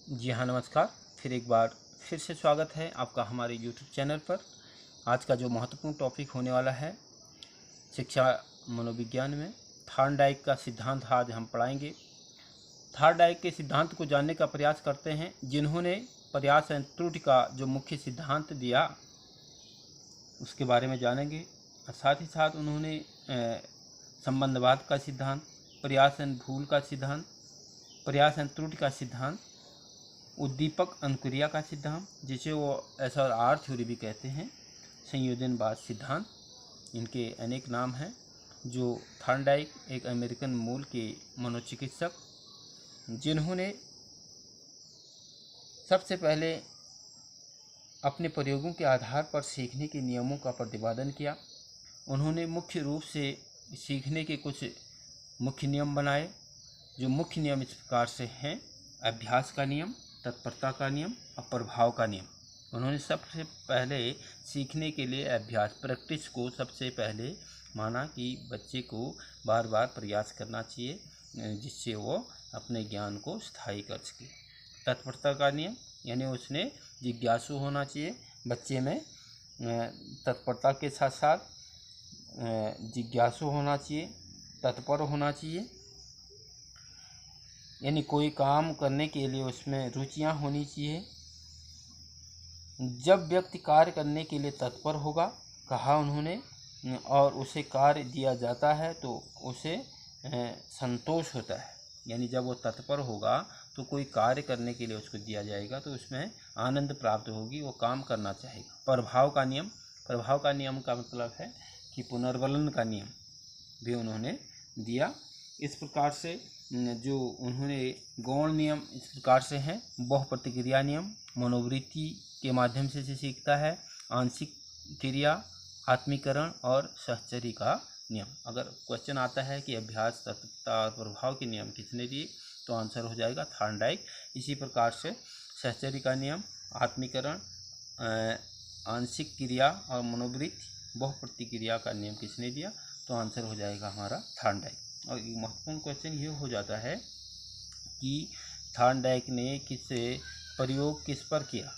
जी हाँ, नमस्कार। फिर से स्वागत है आपका हमारे यूट्यूब चैनल पर। आज का जो महत्वपूर्ण टॉपिक होने वाला है शिक्षा मनोविज्ञान में थॉर्नडाइक का सिद्धांत आज हम पढ़ाएंगे। थॉर्नडाइक के सिद्धांत को जानने का प्रयास करते हैं, जिन्होंने प्रयास एवं त्रुटि का जो मुख्य सिद्धांत दिया उसके बारे में जानेंगे। और साथ ही साथ उन्होंने संबंधवाद का सिद्धांत, प्रयास एवं भूल का सिद्धांत, प्रयास एवं त्रुटि का सिद्धांत, उद्दीपक अनुक्रिया का सिद्धांत, जिसे वो SRR थ्योरी भी कहते हैं, संयोजनवाद सिद्धांत, इनके अनेक नाम हैं। जो थॉर्नडाइक एक अमेरिकन मूल के मनोचिकित्सक, जिन्होंने सबसे पहले अपने प्रयोगों के आधार पर सीखने के नियमों का प्रतिपादन किया। उन्होंने मुख्य रूप से सीखने के कुछ मुख्य नियम बनाए। जो मुख्य नियम इस प्रकार से हैं: अभ्यास का नियम, तत्परता का नियम और प्रभाव का नियम। उन्होंने सबसे पहले सीखने के लिए अभ्यास, प्रैक्टिस को सबसे पहले माना कि बच्चे को बार बार प्रयास करना चाहिए, जिससे वो अपने ज्ञान को स्थायी कर सके। तत्परता का नियम यानी उसने जिज्ञासु होना चाहिए बच्चे में, तत्परता के साथ साथ जिज्ञासु होना चाहिए, तत्पर होना चाहिए, यानी कोई काम करने के लिए उसमें रुचियां होनी चाहिए। जब व्यक्ति कार्य करने के लिए तत्पर होगा, कहा उन्होंने, और उसे कार्य दिया जाता है तो उसे संतोष होता है। यानी जब वो तत्पर होगा तो कोई कार्य करने के लिए उसको दिया जाएगा तो उसमें आनंद प्राप्त होगी, वो काम करना चाहेगा। प्रभाव का नियम, प्रभाव का नियम का मतलब है कि पुनर्वलन का नियम भी उन्होंने दिया। इस प्रकार से जो उन्होंने गौण नियम इस प्रकार से हैं: बहु प्रतिक्रिया नियम, मनोवृत्ति के माध्यम से सीखता है, आंशिक क्रिया, आत्मीकरण और सहचर्य का नियम। अगर क्वेश्चन आता है कि अभ्यास, तत्परता और प्रभाव के नियम किसने दिए, तो आंसर हो जाएगा थॉर्नडाइक। इसी प्रकार से सहचर्य का नियम, आत्मीकरण, आंशिक क्रिया और मनोवृत्ति, बहु प्रतिक्रिया का नियम किसने दिया, तो आंसर हो जाएगा हमारा थॉर्नडाइक। और महत्वपूर्ण क्वेश्चन ये हो जाता है कि थॉर्नडाइक ने प्रयोग किस पर किया।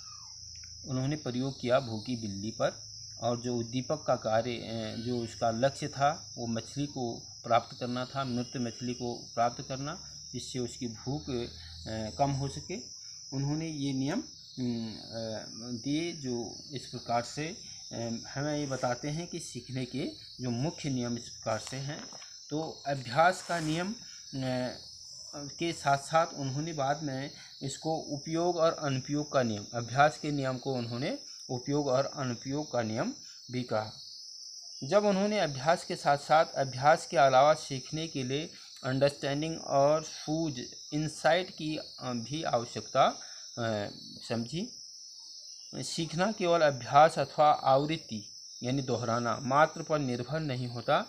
उन्होंने प्रयोग किया भूखी बिल्ली पर, और जो उद्दीपक का कार्य, जो उसका लक्ष्य था वो मछली को प्राप्त करना था, मृत मछली को प्राप्त करना, जिससे उसकी भूख कम हो सके। उन्होंने ये नियम दिए जो इस प्रकार से हमें ये बताते हैं कि सीखने के जो मुख्य नियम इस प्रकार से हैं। तो अभ्यास का नियम के साथ साथ उन्होंने बाद में इसको उपयोग और अनुपयोग का नियम, अभ्यास के नियम को उन्होंने उपयोग और अनुपयोग का नियम भी कहा। जब उन्होंने अभ्यास के साथ साथ अभ्यास के अलावा सीखने के लिए अंडरस्टैंडिंग और सूझ, इंसाइट की भी आवश्यकता समझी। सीखना केवल अभ्यास अथवा आवृत्ति यानी दोहराना मात्र पर निर्भर नहीं होता।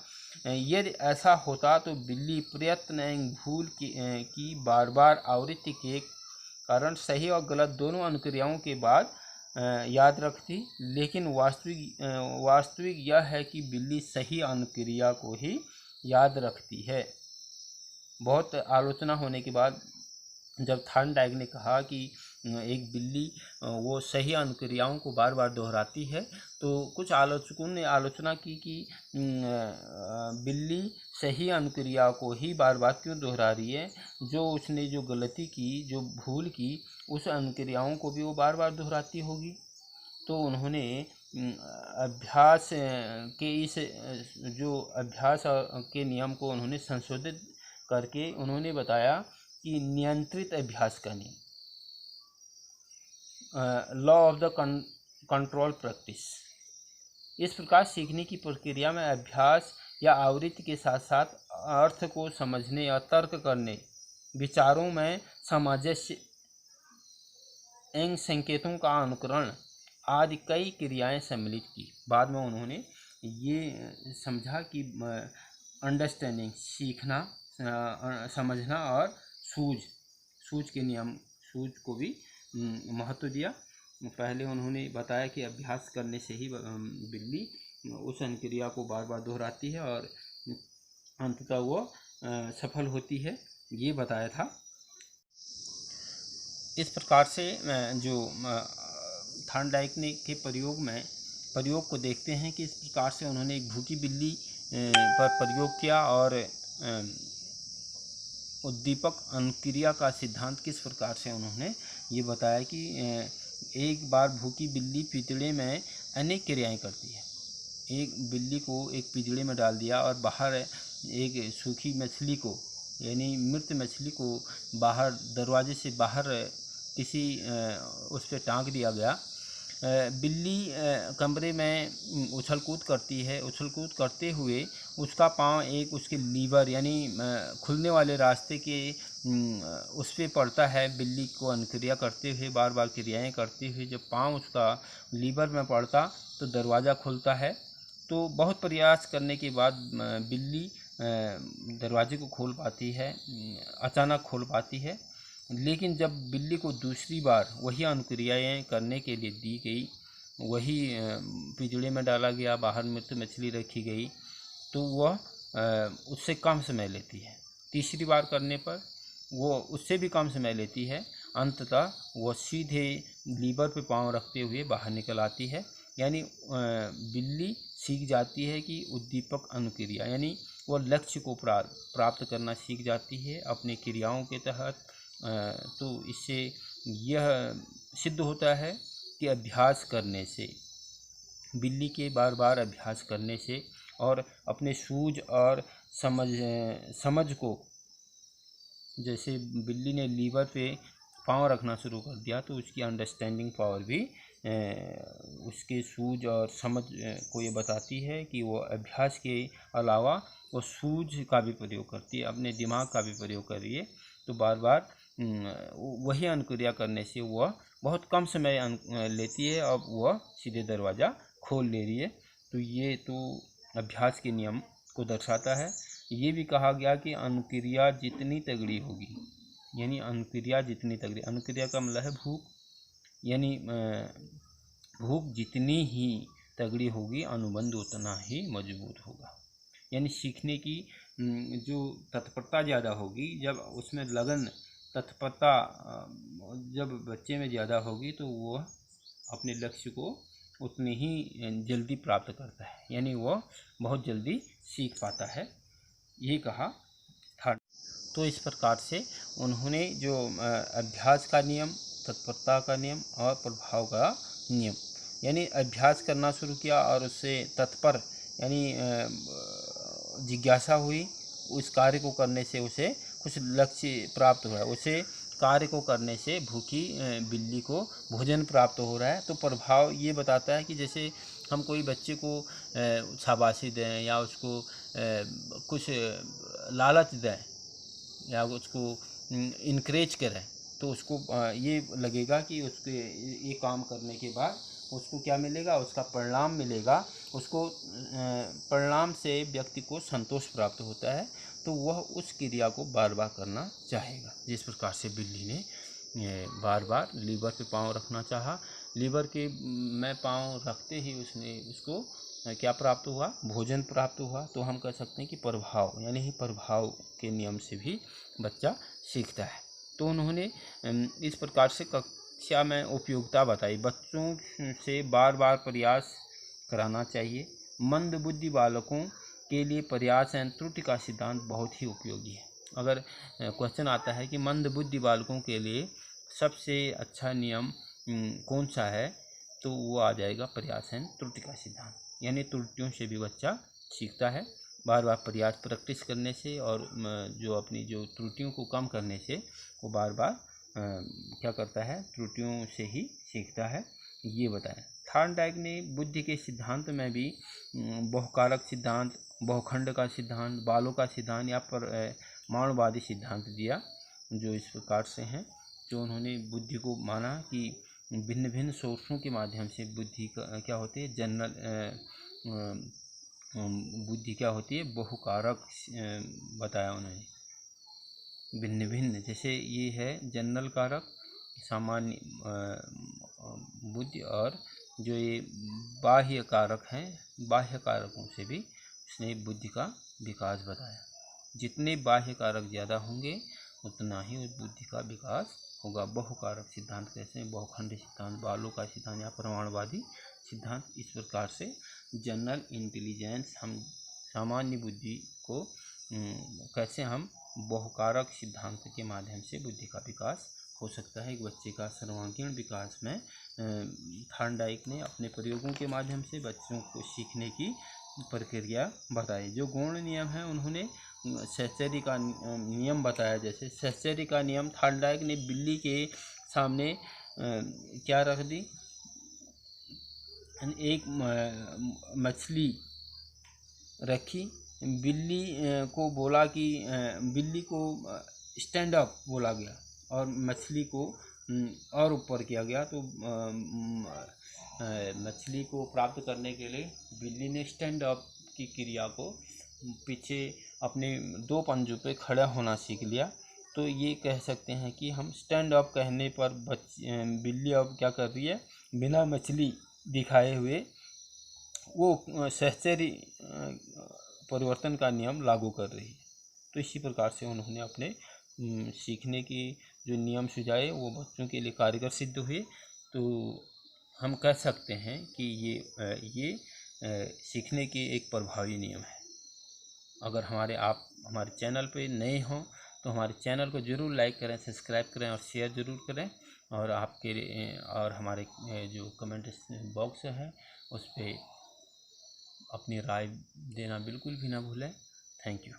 यदि ऐसा होता तो बिल्ली प्रयत्न एवं भूल की बार बार आवृत्ति के कारण सही और गलत दोनों अनुक्रियाओं के बाद याद रखती। लेकिन वास्तविक यह है कि बिल्ली सही अनुक्रिया को ही याद रखती है। बहुत आलोचना होने के बाद जब थॉर्नडाइक ने कहा कि एक बिल्ली वो सही अनुक्रियाओं को बार बार दोहराती है, तो कुछ आलोचकों ने आलोचना की कि बिल्ली सही अनुक्रिया को ही बार बार क्यों दोहरा रही है, जो उसने जो गलती की, जो भूल की, उस अनुक्रियाओं को भी वो बार बार दोहराती होगी। तो उन्होंने अभ्यास के इस जो अभ्यास के नियम को उन्होंने संशोधित करके उन्होंने बताया कि नियंत्रित अभ्यास का नियम, law of the control practice. इस प्रकार सीखने की प्रक्रिया में अभ्यास या आवृत्ति के साथ साथ अर्थ को समझने और तर्क करने, विचारों में सामंजस्य एवं संकेतों का अनुकरण आदि कई क्रियाएं सम्मिलित की। बाद में उन्होंने ये समझा कि अंडरस्टैंडिंग सीखना, समझना, और सूझ के नियम, सूझ को भी महत्व दिया। पहले उन्होंने बताया कि अभ्यास करने से ही बिल्ली उस अनुक्रिया को बार बार दोहराती है और अंततः वो सफल होती है, ये बताया था। इस प्रकार से जो थॉर्नडाइक ने के प्रयोग को देखते हैं कि इस प्रकार से उन्होंने एक भूखी बिल्ली पर प्रयोग किया और उद्दीपक अनुक्रिया का सिद्धांत किस प्रकार से उन्होंने ये बताया कि एक बार भूखी बिल्ली पिंजड़े में अनेक क्रियाएं करती है। एक बिल्ली को एक पिंजड़े में डाल दिया और बाहर एक सूखी मछली को, यानी मृत मछली को बाहर दरवाजे से बाहर किसी उस पर टांग दिया गया। बिल्ली कमरे में उछल कूद करती है। उछल कूद करते हुए उसका पाँव एक उसके लीवर यानी खुलने वाले रास्ते के उस पर पड़ता है। बिल्ली को अनुक्रिया करते हुए, बार बार क्रियाएं करते हुए जब पाँव उसका लीवर में पड़ता तो दरवाज़ा खुलता है। तो बहुत प्रयास करने के बाद बिल्ली दरवाजे को खोल पाती है, अचानक खोल पाती है। लेकिन जब बिल्ली को दूसरी बार वही अनुक्रियाएँ करने के लिए दी गई, वही पिंजड़े में डाला गया, बाहर मृत मछली रखी गई, तो वह उससे कम समय लेती है। तीसरी बार करने पर वो उससे भी कम समय लेती है। अंततः वह सीधे लीवर पे पाँव रखते हुए बाहर निकल आती है। यानी बिल्ली सीख जाती है कि उद्दीपक अनुक्रिया, यानी वह लक्ष्य को प्राप्त करना सीख जाती है अपनी क्रियाओं के तहत। तो इससे यह सिद्ध होता है कि अभ्यास करने से, बिल्ली के बार बार अभ्यास करने से और अपने सूझ और समझ को, जैसे बिल्ली ने लीवर पे पाँव रखना शुरू कर दिया तो उसकी अंडरस्टैंडिंग पावर भी उसके सूझ और समझ को ये बताती है कि वो अभ्यास के अलावा वो सूझ का भी प्रयोग करती है, अपने दिमाग का भी प्रयोग कर रही है। तो बार बार वही अनुक्रिया करने से वह बहुत कम समय लेती है और वह सीधे दरवाज़ा खोल ले रही है। तो ये तो अभ्यास के नियम को दर्शाता है। ये भी कहा गया कि अनुक्रिया जितनी तगड़ी होगी, यानी अनुक्रिया जितनी तगड़ी, अनुक्रिया का मतलब है भूख, यानी भूख जितनी ही तगड़ी होगी अनुबंध उतना ही मजबूत होगा। यानी सीखने की जो तत्परता ज़्यादा होगी, जब उसमें लगन तत्परता जब बच्चे में ज़्यादा होगी तो वह अपने लक्ष्य को उतनी ही जल्दी प्राप्त करता है, यानी वह बहुत जल्दी सीख पाता है, ये कहा था। तो इस प्रकार से उन्होंने जो अभ्यास का नियम, तत्परता का नियम और प्रभाव का नियम, यानी अभ्यास करना शुरू किया और उससे तत्पर यानी जिज्ञासा हुई, उस कार्य को करने से उसे कुछ लक्ष्य प्राप्त हुआ, उसे कार्य को करने से भूखी बिल्ली को भोजन प्राप्त हो रहा है। तो प्रभाव ये बताता है कि जैसे हम कोई बच्चे को शाबाशी दें या उसको कुछ लालच दें या उसको इनकरेज करें, तो उसको ये लगेगा कि उसके ये काम करने के बाद उसको क्या मिलेगा, उसका परिणाम मिलेगा। उसको परिणाम से व्यक्ति को संतोष प्राप्त होता है, तो वह उस क्रिया को बार बार करना चाहेगा। जिस प्रकार से बिल्ली ने बार बार लीवर पे पाँव रखना चाहा, लीवर के में पाँव रखते ही उसको क्या प्राप्त हुआ, भोजन प्राप्त हुआ। तो हम कह सकते हैं कि प्रभाव, यानी ही प्रभाव के नियम से भी बच्चा सीखता है। तो उन्होंने इस प्रकार से कक्षा में उपयोगिता बताई। बच्चों से बार बार प्रयास कराना चाहिए। मंदबुद्धि बालकों के लिए प्रयास एवं त्रुटि का सिद्धांत बहुत ही उपयोगी है। अगर क्वेश्चन आता है कि मंदबुद्धि बालकों के लिए सबसे अच्छा नियम कौन सा है, तो वो आ जाएगा प्रयास एवं त्रुटि का सिद्धांत। यानी त्रुटियों से भी बच्चा सीखता है। बार बार प्रयास प्रैक्टिस करने से और जो अपनी जो त्रुटियों को कम करने से वो बार बार क्या करता है, त्रुटियों से ही सीखता है, ये बताएं। थॉर्नडाइक ने बुद्धि के सिद्धांत में भी बहुकारक सिद्धांत, बहुखंड का सिद्धांत, बालों का सिद्धांत या परमाणुवादी सिद्धांत दिया, जो इस प्रकार से हैं। जो उन्होंने बुद्धि को माना कि भिन्न भिन्न सोर्सों के माध्यम से बुद्धि का क्या होती है, जनरल बुद्धि क्या होती है, बहुकारक बताया उन्होंने। भिन्न भिन्न, जैसे ये है जनरल कारक, सामान्य बुद्धि, और जो ये बाह्य कारक हैं, बाह्य कारकों से भी उसने बुद्धि का विकास बताया। जितने बाह्य कारक ज़्यादा होंगे उतना ही उस बुद्धि का विकास होगा। बहुकारक सिद्धांत कैसे, बहुखंडी सिद्धांत, बालों का सिद्धांत या प्रमाणवादी सिद्धांत। इस प्रकार से जनरल इंटेलिजेंस, हम सामान्य बुद्धि को कैसे हम बहुकारक सिद्धांत के माध्यम से बुद्धि का विकास हो सकता है। एक बच्चे का सर्वांगीण विकास में थॉर्नडाइक ने अपने प्रयोगों के माध्यम से बच्चों को सीखने की प्रक्रिया बताई। जो गौण नियम है उन्होंने शहचर्य का नियम बताया। जैसे शहचर्य का नियम, थॉर्नडाइक ने बिल्ली के सामने क्या रख दी, एक मछली रखी, बिल्ली को बोला कि बिल्ली को स्टैंड अप बोला गया और मछली को और ऊपर किया गया। तो मछली को प्राप्त करने के लिए बिल्ली ने स्टैंड अप की क्रिया को पीछे अपने 2 पंजों पे खड़ा होना सीख लिया। तो ये कह सकते हैं कि हम स्टैंड अप कहने पर बिल्ली अब क्या कर रही है, बिना मछली दिखाए हुए वो शहचर्य परिवर्तन का नियम लागू कर रही है। तो इसी प्रकार से उन्होंने अपने सीखने की जो नियम सुझाए वो बच्चों के लिए कारगर सिद्ध हुए। तो हम कह सकते हैं कि ये सीखने के एक प्रभावी नियम है। अगर आप हमारे चैनल पे नए हों तो हमारे चैनल को ज़रूर लाइक करें, सब्सक्राइब करें और शेयर ज़रूर करें। और हमारे जो कमेंट बॉक्स है उस पर अपनी राय देना बिल्कुल भी ना भूलें। Thank you.